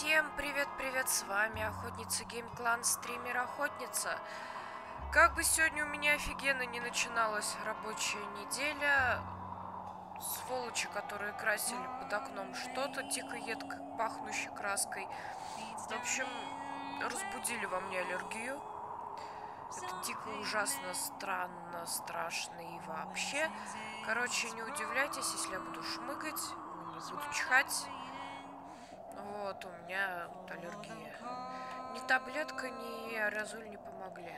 Всем привет-привет, с вами Охотница Гейм-клан, стример Охотница. Как бы сегодня у меня офигенно не начиналась рабочая неделя, сволочи, которые красили под окном что-то дико едко пахнущей краской, в общем, разбудили во мне аллергию. Это дико ужасно, странно, страшно и вообще. Короче, не удивляйтесь, если я буду шмыгать, не буду чихать. Вот, у меня вот аллергия. Ни таблетка, ни аэрозоль не помогли.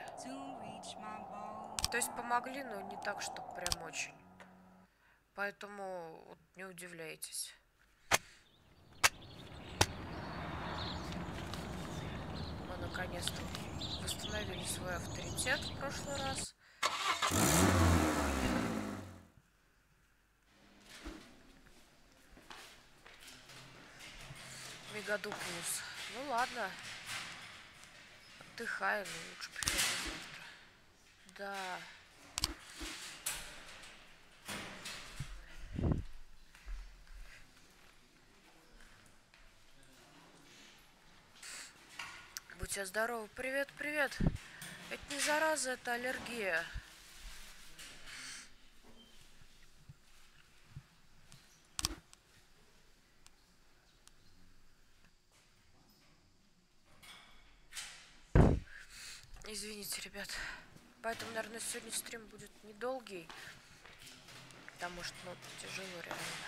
То есть помогли, но не так, что прям очень. Поэтому вот, не удивляйтесь. Мы наконец-то восстановили свой авторитет в прошлый раз. Году плюс. Ну ладно. Отдыхаю, но лучше приходи завтра. Да. Будьте здоровы. Привет, привет. Это не зараза, это аллергия. Извините, ребят. Поэтому, наверное, сегодня стрим будет недолгий. Потому что, ну, тяжело реально.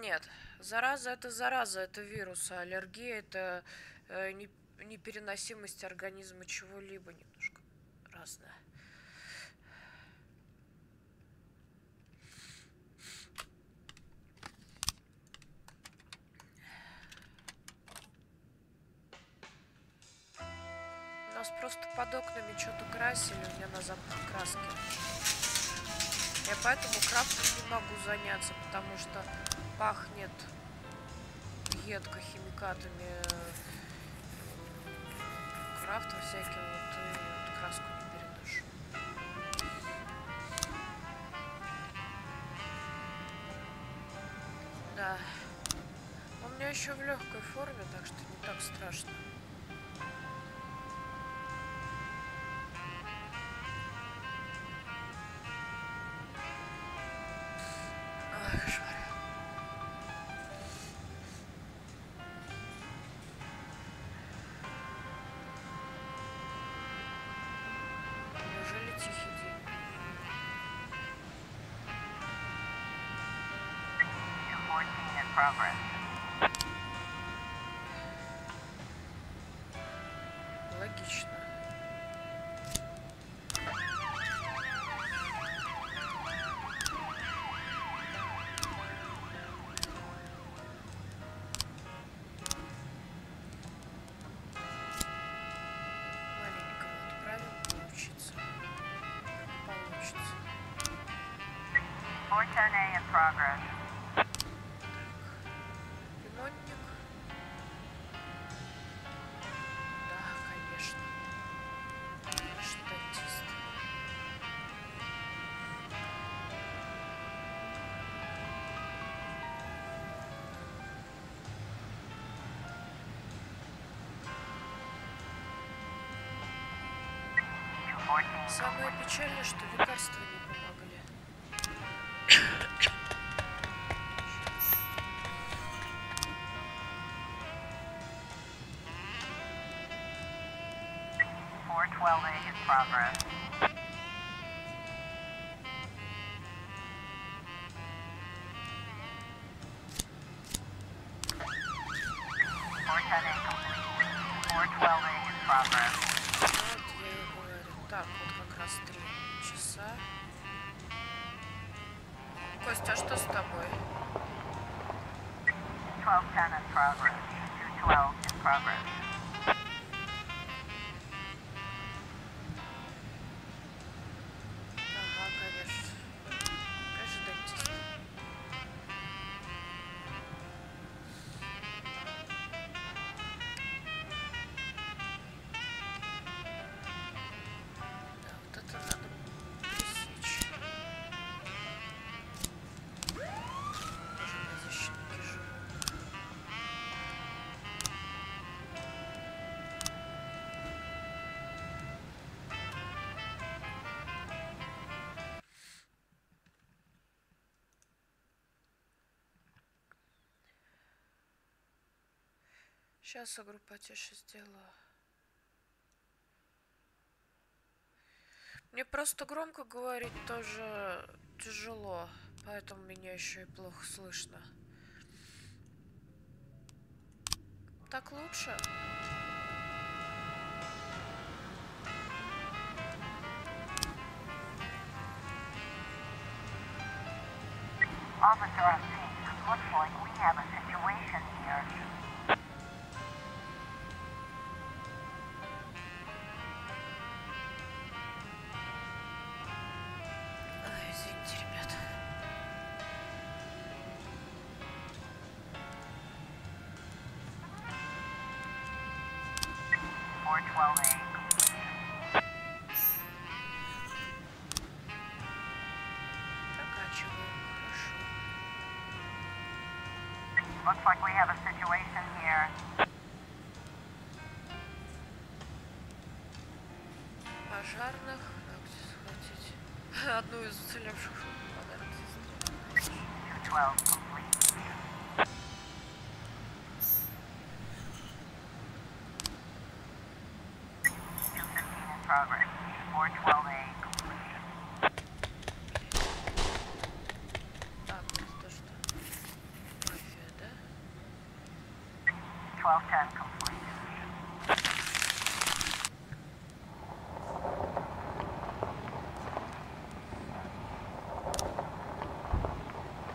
Нет, зараза, это вирус, а аллергия это непереносимость организма чего-либо, немножко разное. У нас просто под окнами что-то красили, у меня на запах краски. Я поэтому крафтом не могу заняться, потому что пахнет едко химикатами, крафта всяким, вот, и вот краску не переношу. Да. У меня еще в легкой форме, так что не так страшно. Логично. Маленького отправим поучиться. Получится. Ремонтник. Да, конечно. Конечно, дантист. Самое печальное, что лекарства не помогли. Так, вот как раз 3 часа. Костя, а что с тобой? 12:10 in progress. 2:12 in progress. Ага, конечно. Конечно, дантист. Да, вот Сейчас игру потише сделаю. Мне просто громко говорить тоже тяжело, поэтому меня еще и плохо слышно. Так лучше? Officer on scene. Looks like we have a situation here. Ой, извините, ребята. Прокачиваем, хорошо. Looks like we have a situation here. Пожарных. Так, где схватить? Одну из уцелевших подарок сестре. 212 complete. 215 in progress. 412A completion. Так, это что? Мафия, да? 1210 complete.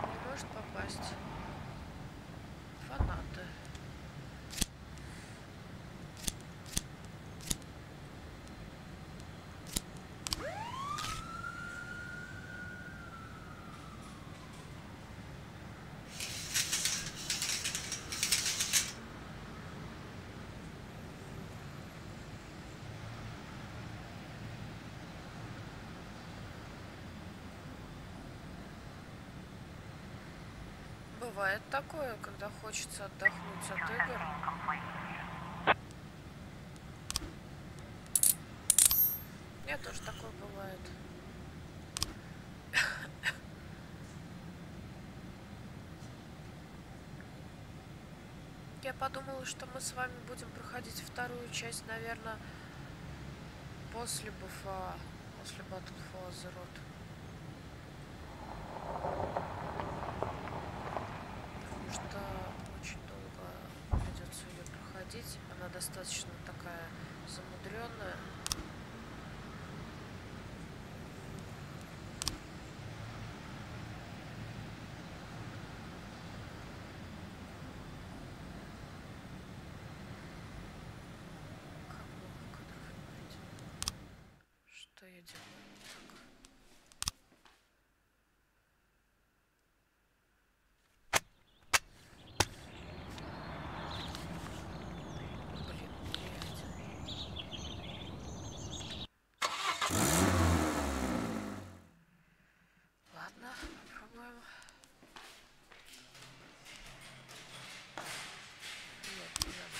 Не может попасть. Фанаты. Бывает такое, когда хочется отдохнуть от игр. 215 complete. У меня тоже такое бывает. Я подумала, что мы с вами будем проходить вторую часть, наверное, после БФА, после Battle for Azeroth. Потому что очень долго придется ее проходить. Она достаточно такая замудренная. Как много кадров не найдено. Что я делаю не так? Блин, блядь. Ладно, попробуем. Нет, не надо.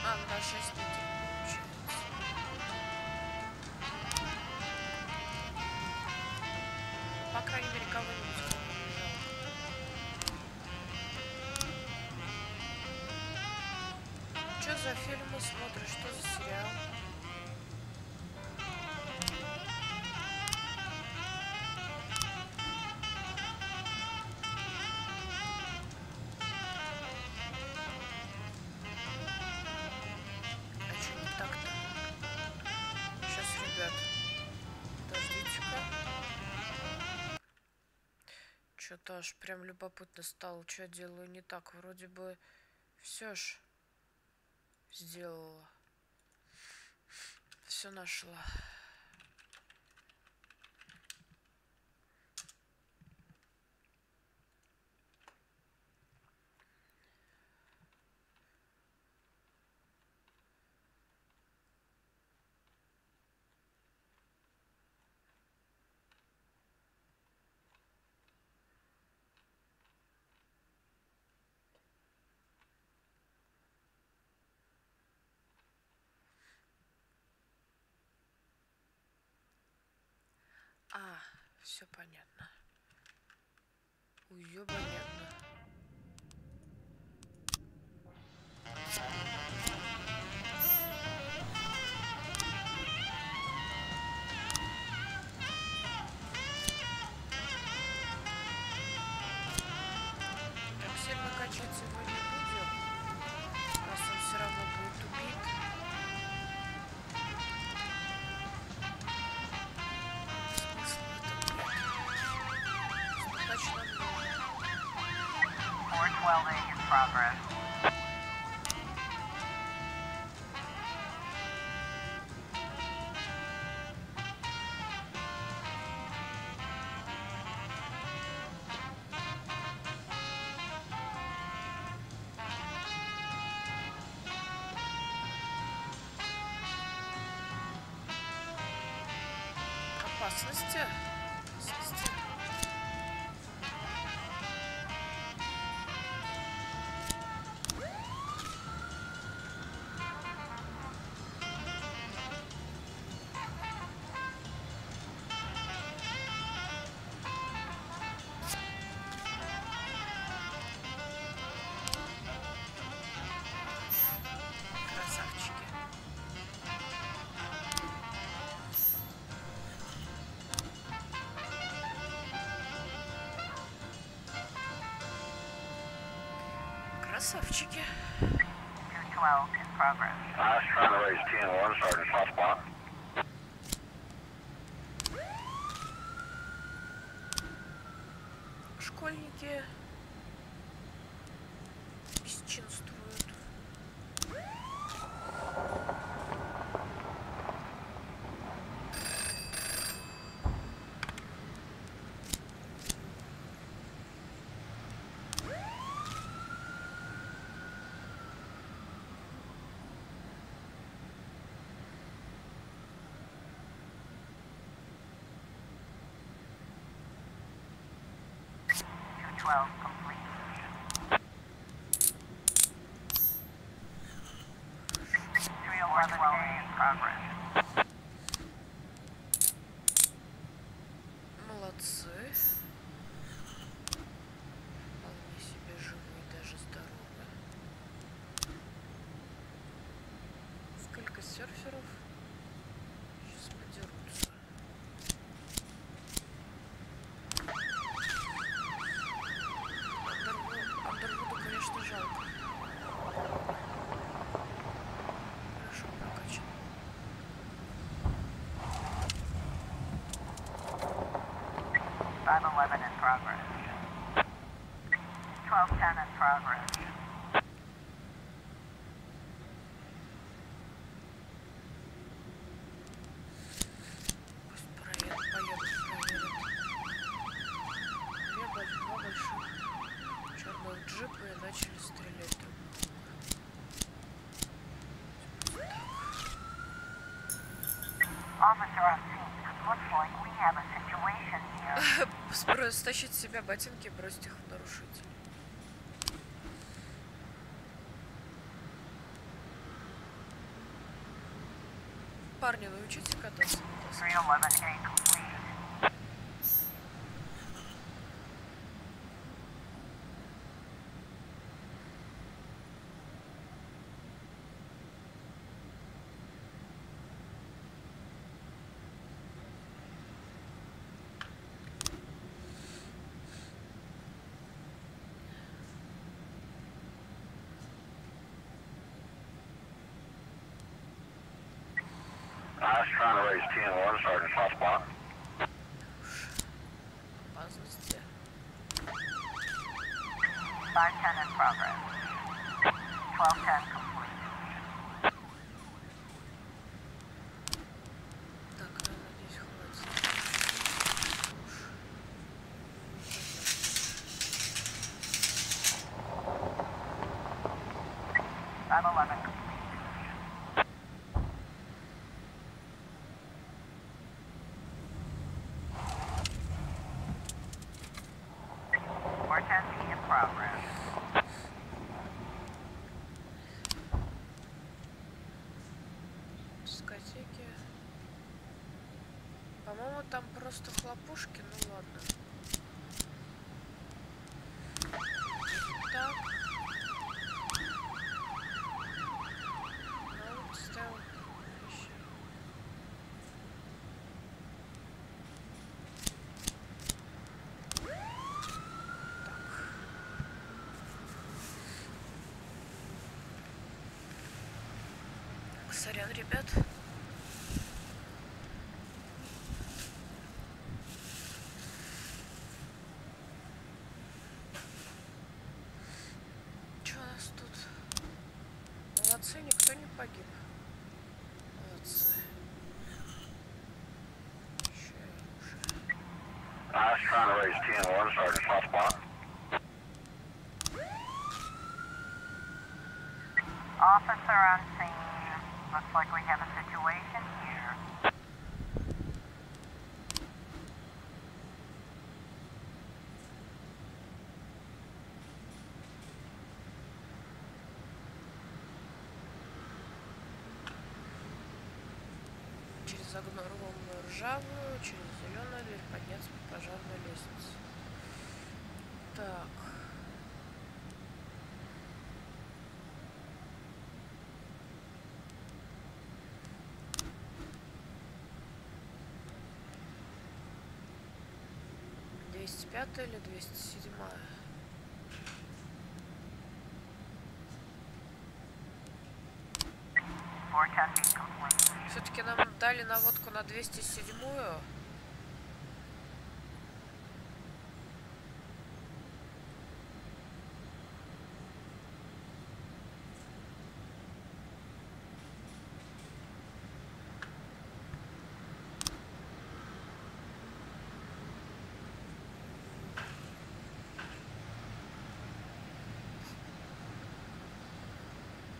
А, ну да, 6 недель получается. По крайней мере, кого-нибудь кому не жалко. Что за фильмы смотришь? Что за сериал? что-то аж прям любопытно стало, что я делаю не так. Вроде бы все ж сделала. Все нашла. А, все понятно. Уё, понятно. Так сильно качаться мы не будем, раз он все равно будет убит. Welding in progress. Опасности. Красавчики. Красавчики. 212 in progress. I was trying to raise 10-1, Sergeant Hotspot. Школьники бесчинствуют. Complete. 311 in progress. Молодцы. Вполне себе живые, даже здоровые. Сколько серферов сейчас подерутся. Андервуду, конечно, жалко. Хорошо прокачан. .511 in progress. 1210 in progress. Пусть поедут. Два больших черных джипа и начали стрелять друг Officer on scene. Looks like we have a situation here. друга. Стащить с себя ботинки и бросить их в нарушителей. Парни, научите кататься на доске. 311A complete. I was trying to raise 10-1, Sergeant Hotspot. Опасности. 510 in progress. 1210 complete. Так, нам надеюсь, хватит. 511 complete. in progress. Дискотеки. По-моему, там просто хлопушки, ну ладно. Так. Ну, вот ставил вещи. Так. Сорян, ребят. Молодцы, никто не погиб. Молодцы. Еще и уже. I was trying to raise 10-1, Sergeant, soft spot. Officer on scene. Looks like we have a situation here. Через огромную ржавую, через зеленую дверь подняться по пожарной лестнице. Так. «205-я» или 207-я? Все-таки нам дали наводку на 207-ю.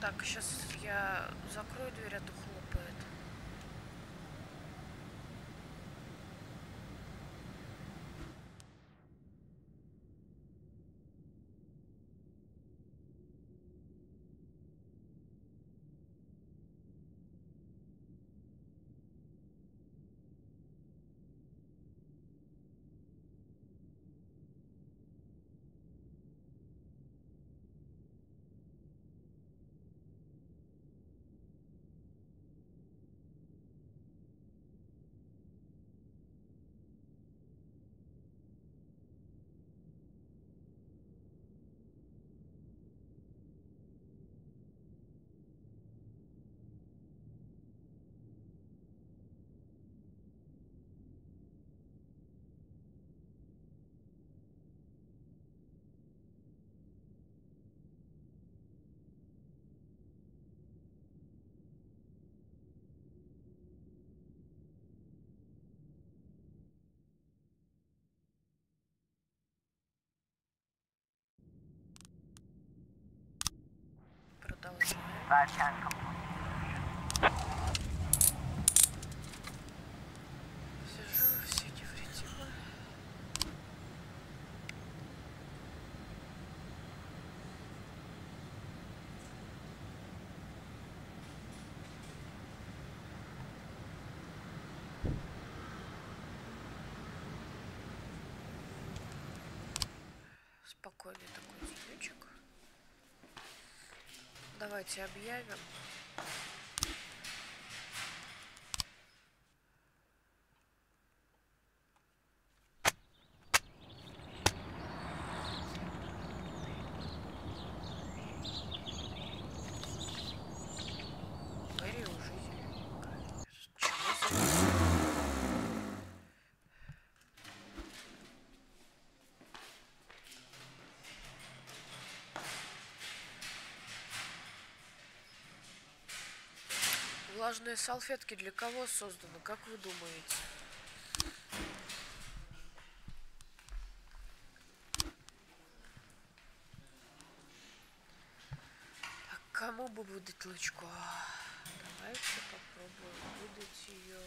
Так, сейчас я закрою дверь, а то хлопает. Продолжаем. 510 complete. Все живы, все невредимы. Спокойный такой денечек. Давайте объявим. Гэри уже зелененькая. Чего зелененькая? Влажные салфетки для кого созданы, как вы думаете? А кому бы выдать лычку? Давайте попробуем выдать ее.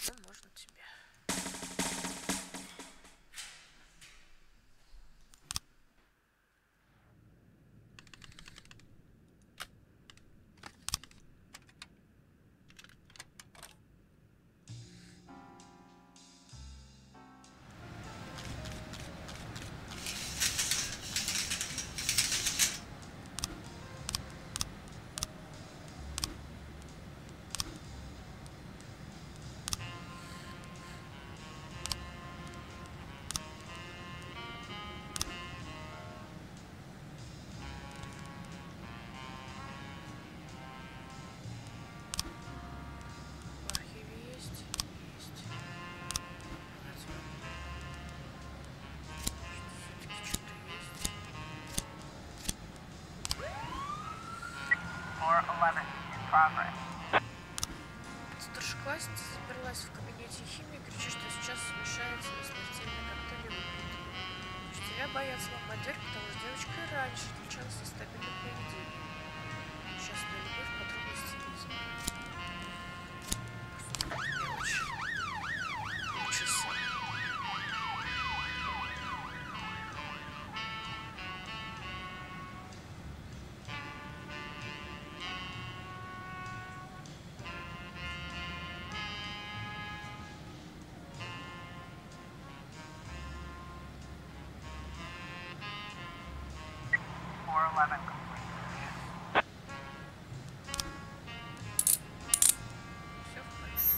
Ну, можно тебе. Старшеклассница заперлась в кабинете химии, кричит, что сейчас смешается на смертельный коктейль любви. Учителя боятся ломать дверь, потому что девочка и раньше отличалась нестабильным поведением. Частная любовь, подробности не знаю. Мелочь. Часы. Все в порядке.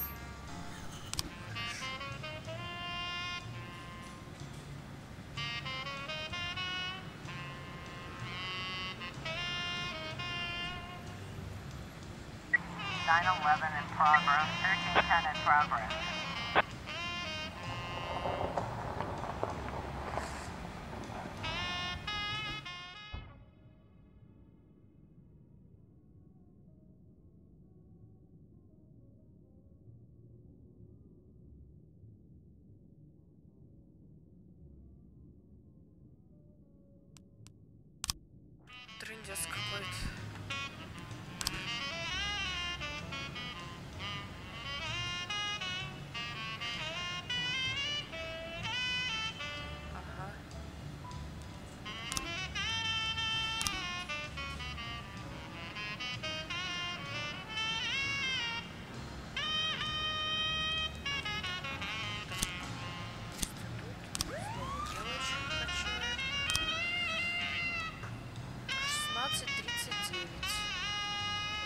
Хорошо. 9/11 in progress. 1310 in progress. Трындец какой-то. Ага. Снова девочек качает. 16:39.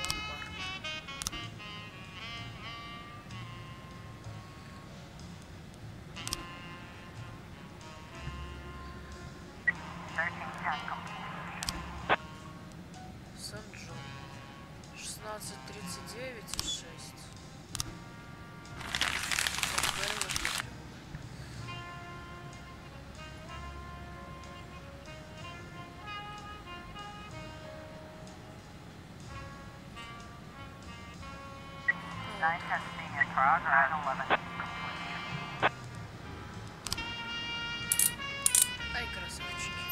Ломбард. Сан-Джон. 16:39 и 6. Nine testing in progress. 9/11. Ай, красавчики.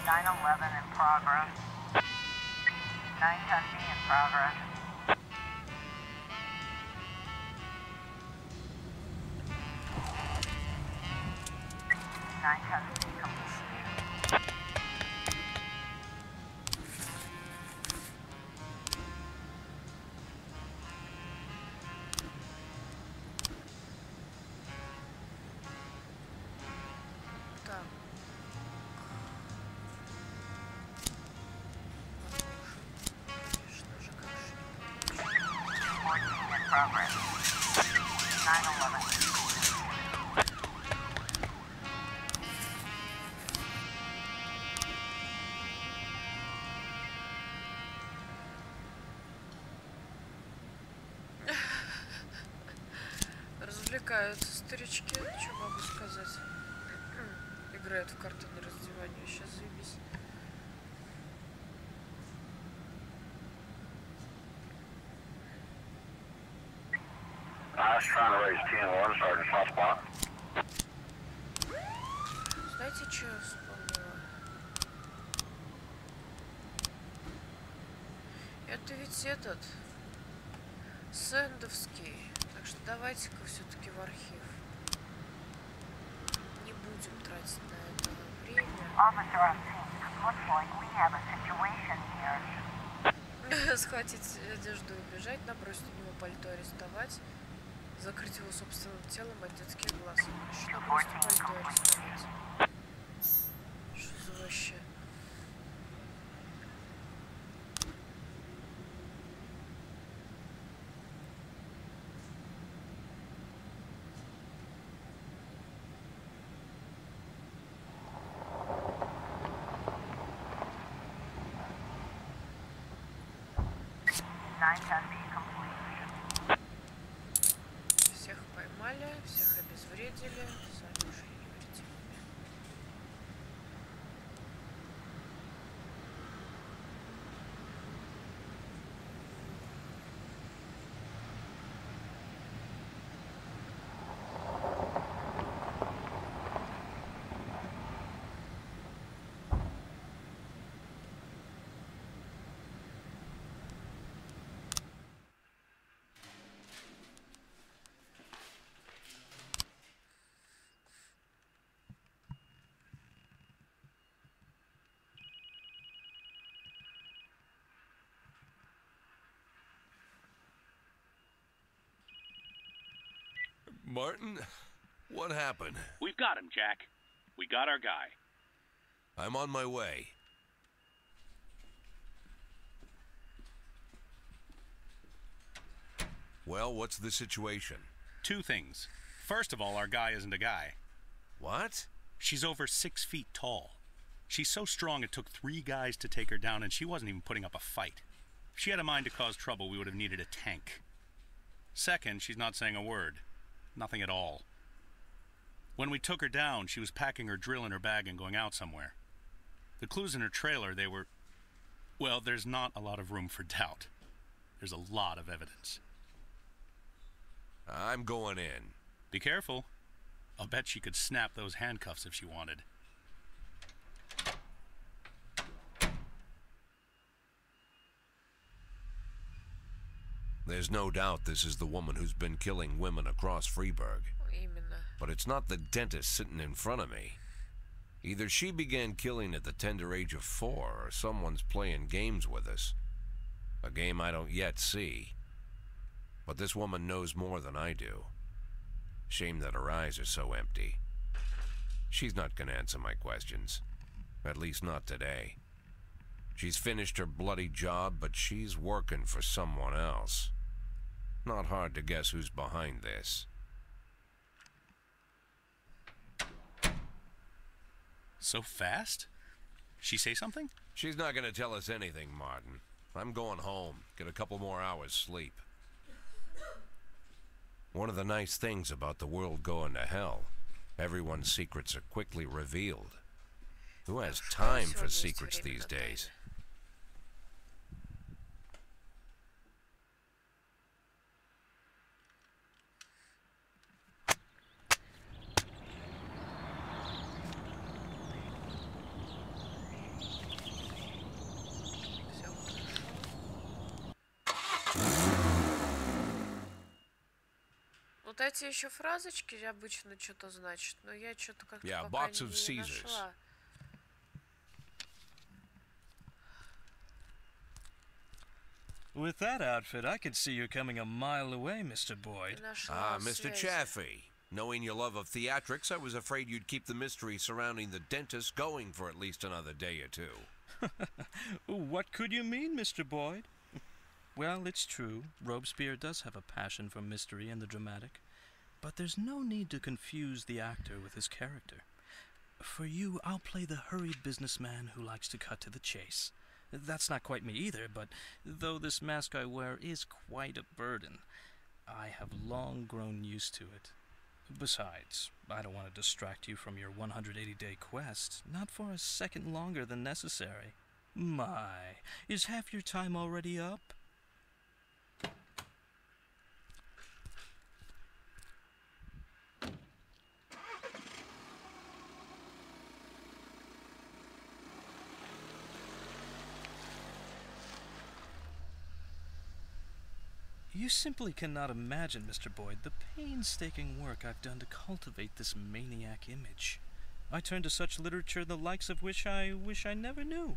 Nine 11 in progress. 9 testing in progress. Nine testing complete. Так. Конечно же, как же не развлекаются старички, что могу сказать. Играют в карты на раздевание, сейчас заебись. Знаете, что я вспомнила? Это ведь этот сэндовский. Так что давайте-ка все-таки в архив. Не будем тратить на это время. Схватить одежду и убежать, набросить на него пальто, арестовать, закрыть его собственным телом, одеть глаз. Еще набросить пальто, арестовать. Что за вообще? Всех поймали, всех обезвредили, сами уже невредимыми. Martin, what happened? We've got him, Jack. We got our guy. I'm on my way. Well, what's the situation? Two things. First of all, our guy isn't a guy. What? She's over 6 feet tall. She's so strong it took 3 guys to take her down, and she wasn't even putting up a fight. If she had a mind to cause trouble, we would have needed a tank. Second, she's not saying a word. Nothing at all. When we took her down, she was packing her drill in her bag and going out somewhere. The clues in her trailer, they were... Well, there's not a lot of room for doubt. There's a lot of evidence. I'm going in. Be careful. I'll bet she could snap those handcuffs if she wanted. There's no doubt this is the woman who's been killing women across Freeburg. Именно. But it's not the dentist sitting in front of me. Either she began killing at the tender age of 4, or someone's playing games with us. A game I don't yet see. But this woman knows more than I do. Shame that her eyes are so empty. She's not gonna answer my questions. At least not today. She's finished her bloody job, but she's working for someone else. Not hard to guess who's behind this. So fast? She say something? She's not gonna tell us anything, Martin. I'm going home. Get a couple more hours sleep. One of the nice things about the world going to hell, everyone's secrets are quickly revealed. Who has time for secrets these days? Вот эти еще фразочки обычно что-то значат, но я что-то как-то Yeah, пока box of не Caesars. нашла. With that outfit, I could see you coming a mile away, Mr. Boyd. Не нашла Ah, Mr. связи. Chaffee. Knowing your love of theatrics, I was afraid you'd keep the mystery surrounding the dentist going for at least another day or two. What could you mean, Mr. Boyd? Well, it's true. Robespierre does have a passion for mystery and the dramatic. But there's no need to confuse the actor with his character. For you, I'll play the hurried businessman who likes to cut to the chase. That's not quite me either, but though this mask I wear is quite a burden, I have long grown used to it. Besides, I don't want to distract you from your 180-day quest, not for a second longer than necessary. My, is half your time already up? You simply cannot imagine, Mr. Boyd, the painstaking work I've done to cultivate this maniac image. I turn to such literature the likes of which I wish I never knew.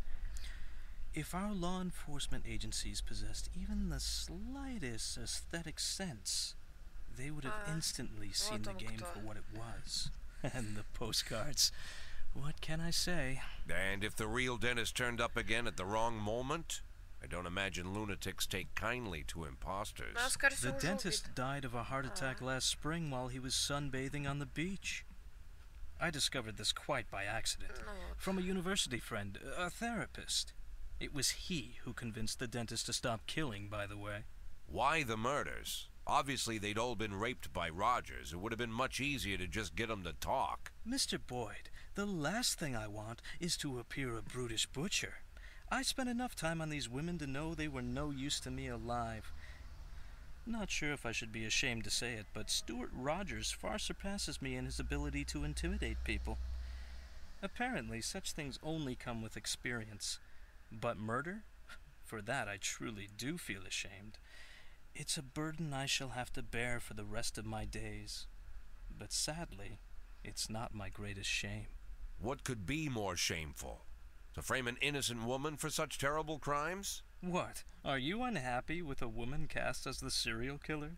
If our law enforcement agencies possessed even the slightest aesthetic sense, they would have instantly seen the game for what it was. And the postcards. What can I say? And if the real dentist turned up again at the wrong moment? I don't imagine lunatics take kindly to imposters. The dentist died of a heart attack last spring while he was sunbathing on the beach. I discovered this quite by accident. From a university friend, a therapist. It was he who convinced the dentist to stop killing, by the way. Why the murders? Obviously they'd all been raped by Rogers. It would have been much easier to just get them to talk. Mr. Boyd, the last thing I want is to appear a brutish butcher. I spent enough time on these women to know they were no use to me alive. Not sure if I should be ashamed to say it, but Stuart Rogers far surpasses me in his ability to intimidate people. Apparently, such things only come with experience. But murder? For that I truly do feel ashamed. It's a burden I shall have to bear for the rest of my days. But sadly, it's not my greatest shame. What could be more shameful? To frame an innocent woman for such terrible crimes? What? Are you unhappy with a woman cast as the serial killer?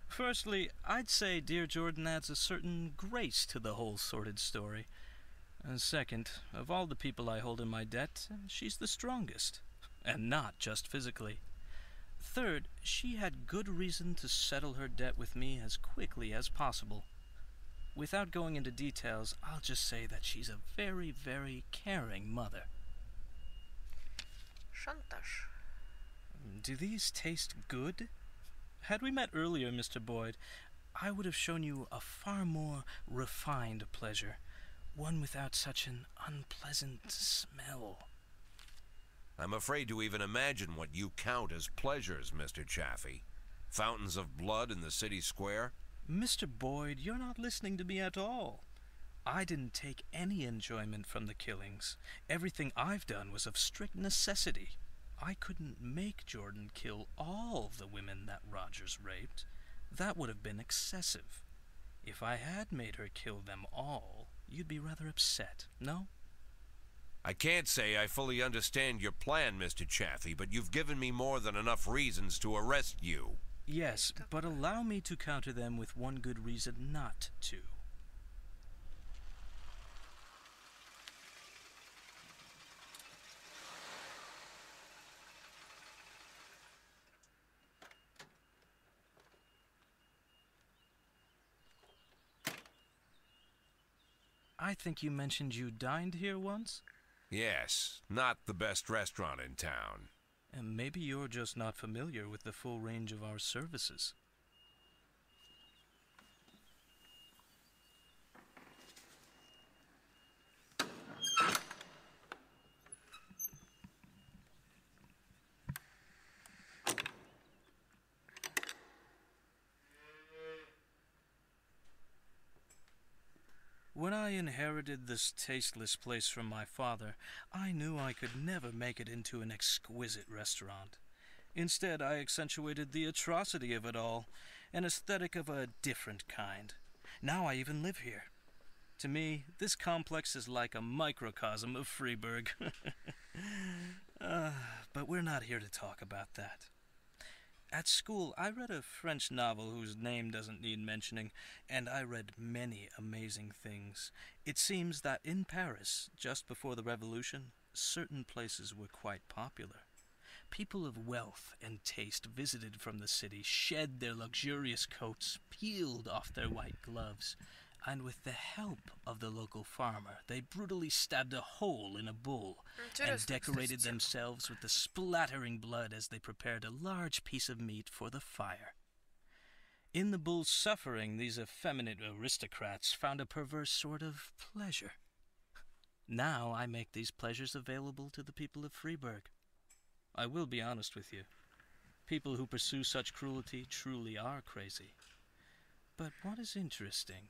Firstly, I'd say Dear Jordan adds a certain grace to the whole sordid story. And second, of all the people I hold in my debt, she's the strongest. And not just physically. Third, she had good reason to settle her debt with me as quickly as possible. Without going into details, I'll just say that she's a very, very caring mother. Шантаж. Do these taste good? Had we met earlier, Mr. Boyd, I would have shown you a far more refined pleasure. One without such an unpleasant smell. I'm afraid to even imagine what you count as pleasures, Mr. Chaffee. Fountains of blood in the city square? Mr. Boyd, you're not listening to me at all. I didn't take any enjoyment from the killings. Everything I've done was of strict necessity. I couldn't make Jordan kill all the women that Rogers raped. That would have been excessive. If I had made her kill them all, you'd be rather upset, no? I can't say I fully understand your plan, Mr. Chaffee, but you've given me more than enough reasons to arrest you. Yes, but allow me to counter them with one good reason not to. I think you mentioned you dined here once? Yes, not the best restaurant in town. And maybe you're just not familiar with the full range of our services. When I inherited this tasteless place from my father, I knew I could never make it into an exquisite restaurant. Instead, I accentuated the atrocity of it all, an aesthetic of a different kind. Now I even live here. To me, this complex is like a microcosm of Freeburg. But we're not here to talk about that. At school, I read a French novel whose name doesn't need mentioning, and I read many amazing things. It seems that in Paris, just before the Revolution, certain places were quite popular. People of wealth and taste visited from the city, shed their luxurious coats, peeled off their white gloves, and with the help of the local farmer, they brutally stabbed a hole in a bull and decorated themselves with the splattering blood as they prepared a large piece of meat for the fire. In the bull's suffering, these effeminate aristocrats found a perverse sort of pleasure. Now I make these pleasures available to the people of Freeburg. I will be honest with you. People who pursue such cruelty truly are crazy. But what is interesting?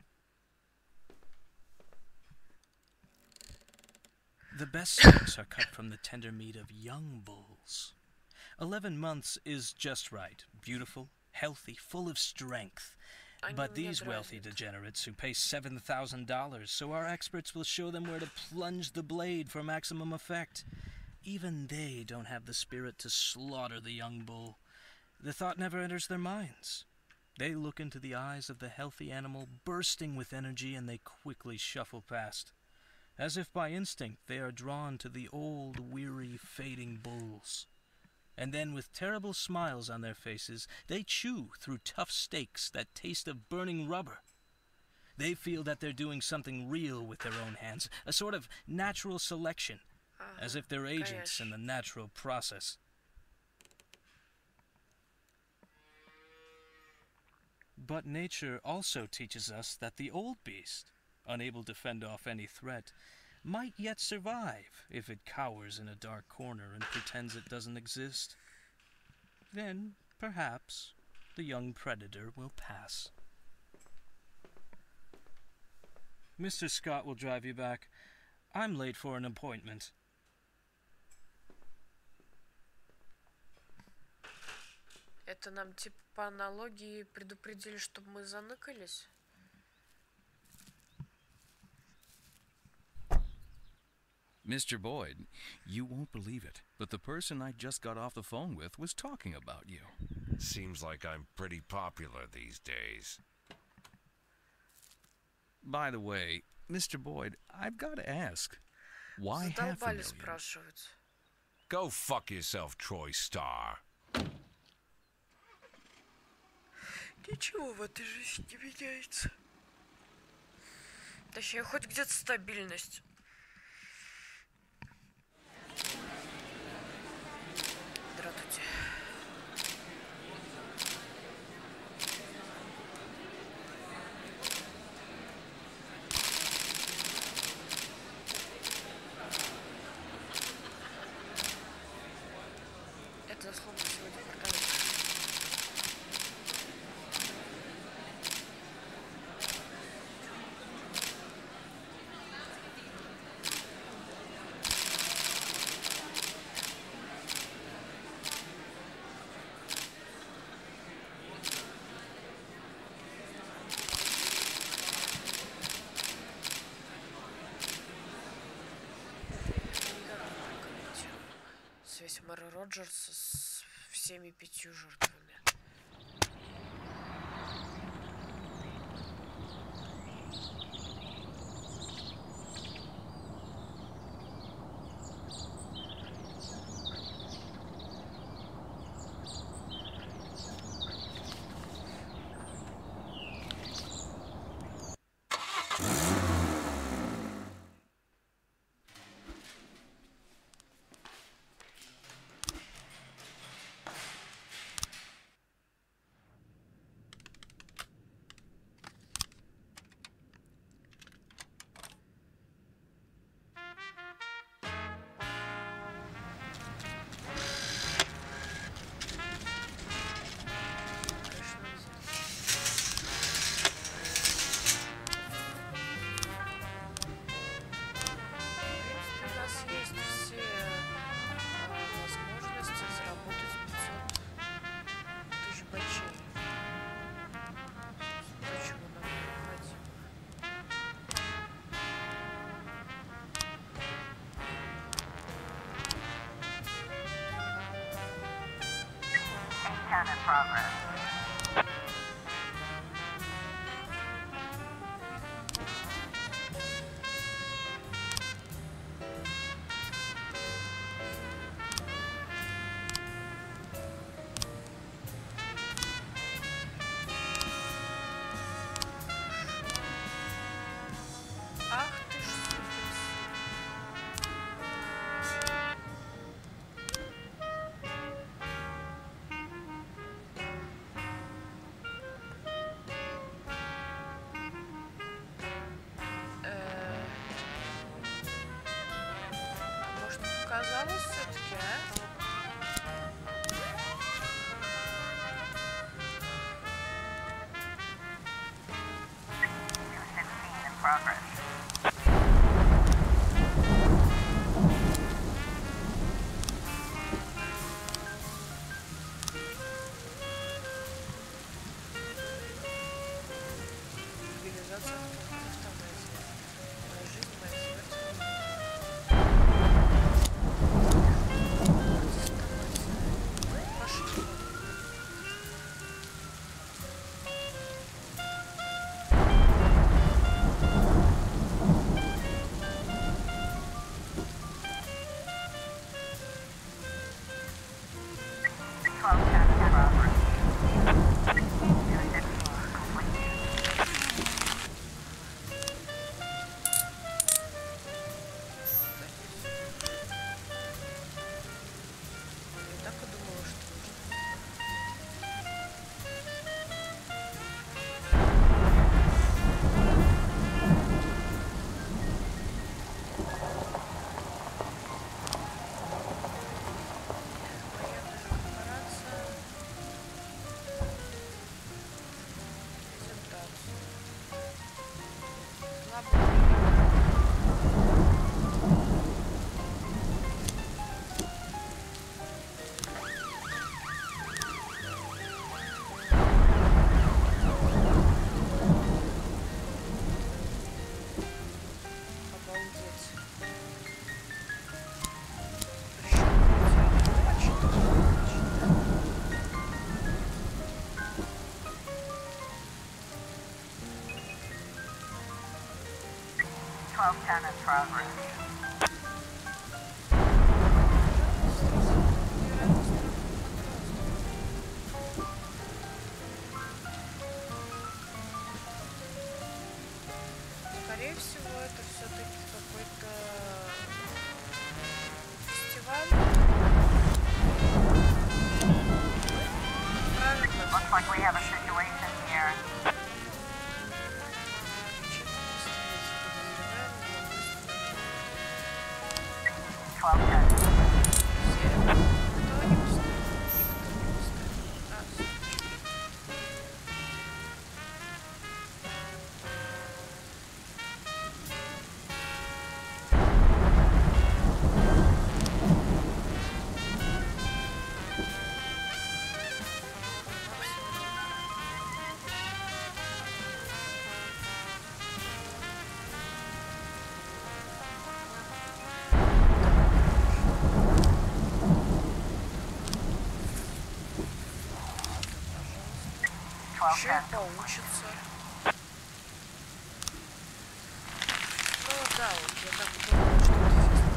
The best steaks are cut from the tender meat of young bulls. 11 months is just right. Beautiful, healthy, full of strength. But these wealthy degenerates who pay $7,000, so our experts will show them where to plunge the blade for maximum effect. Even they don't have the spirit to slaughter the young bull. The thought never enters their minds. They look into the eyes of the healthy animal bursting with energy, and they quickly shuffle past. As if by instinct, they are drawn to the old, weary, fading bulls. And then, with terrible smiles on their faces, they chew through tough steaks that taste of burning rubber. They feel that they're doing something real with their own hands, a sort of natural selection, as if they're agents in the natural process. But nature also teaches us that the old beast, unable to fend off any threat, might yet survive if it cowers in a dark corner and pretends it doesn't exist. Then, perhaps, the young predator will pass. Mr. Scott will drive you back. I'm late for an appointment. Это нам типа по аналогии предупредили, чтобы мы заныкались? Mr. Boyd, you won't believe it, but the person I just got off the phone with was talking about you. Seems like I'm pretty popular these days. By the way, Mr. Boyd, I've got to ask, why half a Задолбали million? спрашивать. Go fuck yourself, Troy Star. Ничего в этой жизни не меняется. Точнее, хоть где-то стабильность. Здравствуйте. Это заслуга всего департамента. Связь мэра Роджерса с всеми 5 жертвами. Count in progress. Ах ты ж сукин сын. 216 in progress. Мобилизация автоматизма. Моя жизнь, моя смерть. Пошли. Я так и думала, что нужно. Военная корпорация. Презентация. Слабо. Обалдеть. Pressure 1210 in progress. Скорее всего, это все-таки какой-то фестиваль. Правильно. Looks like we have a situation here. Все, кто не 1210. Еще и поучится. Ну да, вот я так думаю, что это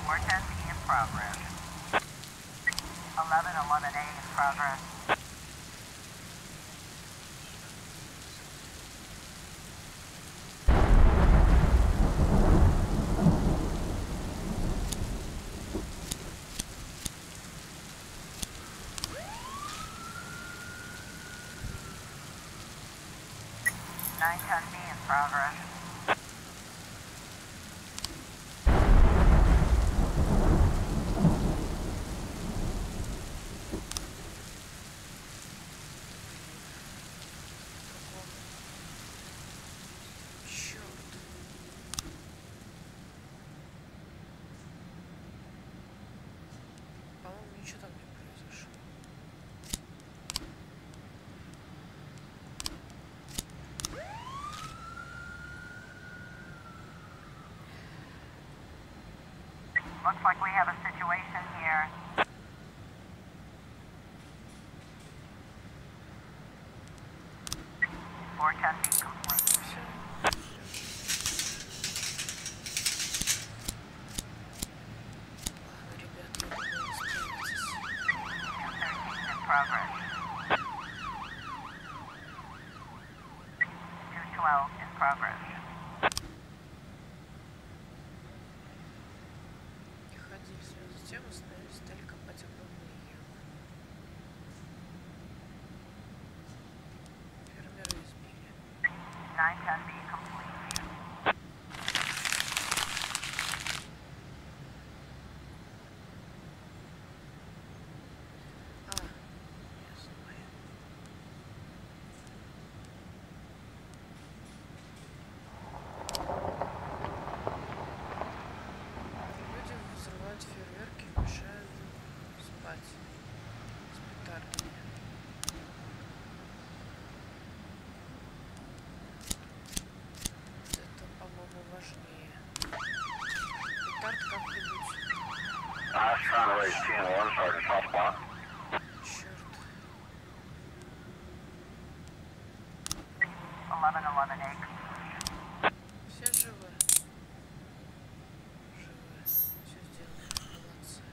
We're 10B in progress. 1111A in progress. Nine 10B in progress. черт. По-моему, ничего там не произошло. Looks like we have a situation here. Four 10B complete. Все. Ладно, ребят, я думаю, справитесь. 213 in progress. 212 in progress. Не ходили в связи с тем, остановились, стали копать огромные ямы. Фермера избили. 910B complete. Люди взрывают фейерверки и мешают спать с петардами. Это, по-моему, важнее. Петард как-нибудь. Conway's 10-1, Sergeant Top Spot. Черт. 1111A. Все живы. Живы. Все сделали. Молодцы.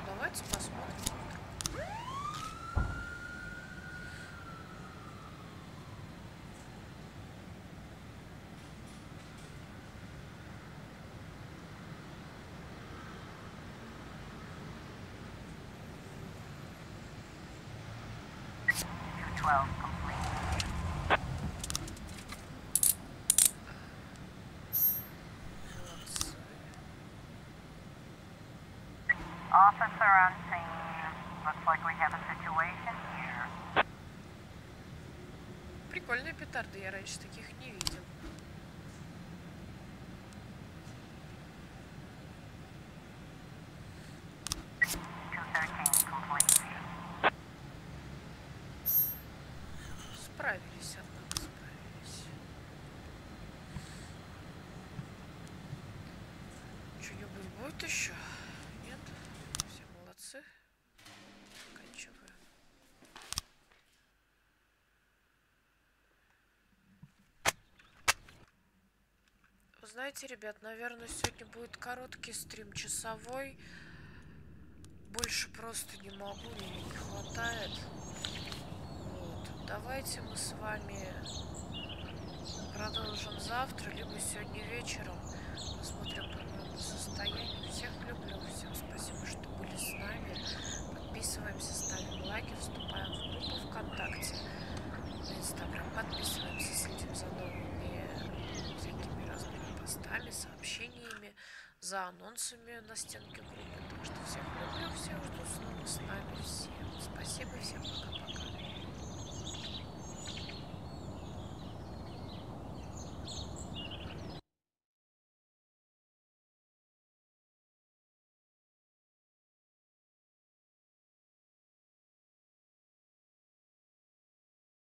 Давайте посмотрим. Complete. Молодцы. Officer on scene. Looks like we have a situation here. Прикольные петарды, я раньше таких не видел. Справились, однако, справились. Что-нибудь будет еще? Нет? Все молодцы. Заканчиваю. Вы знаете, ребят, наверное, сегодня будет короткий стрим, часовой. Больше просто не могу, мне не хватает. Вот. Давайте мы с вами продолжим завтра, либо сегодня вечером. Посмотрим по моему состоянию. Всех люблю, всем спасибо, что были с нами. Подписываемся, ставим лайки, вступаем в группу ВКонтакте, на Инстаграм. Подписываемся, следим за новыми всякими разными постами, сообщениями, за анонсами на стенке группы. Так что всех люблю, всех жду снова с нами. Всем спасибо, всем пока-пока.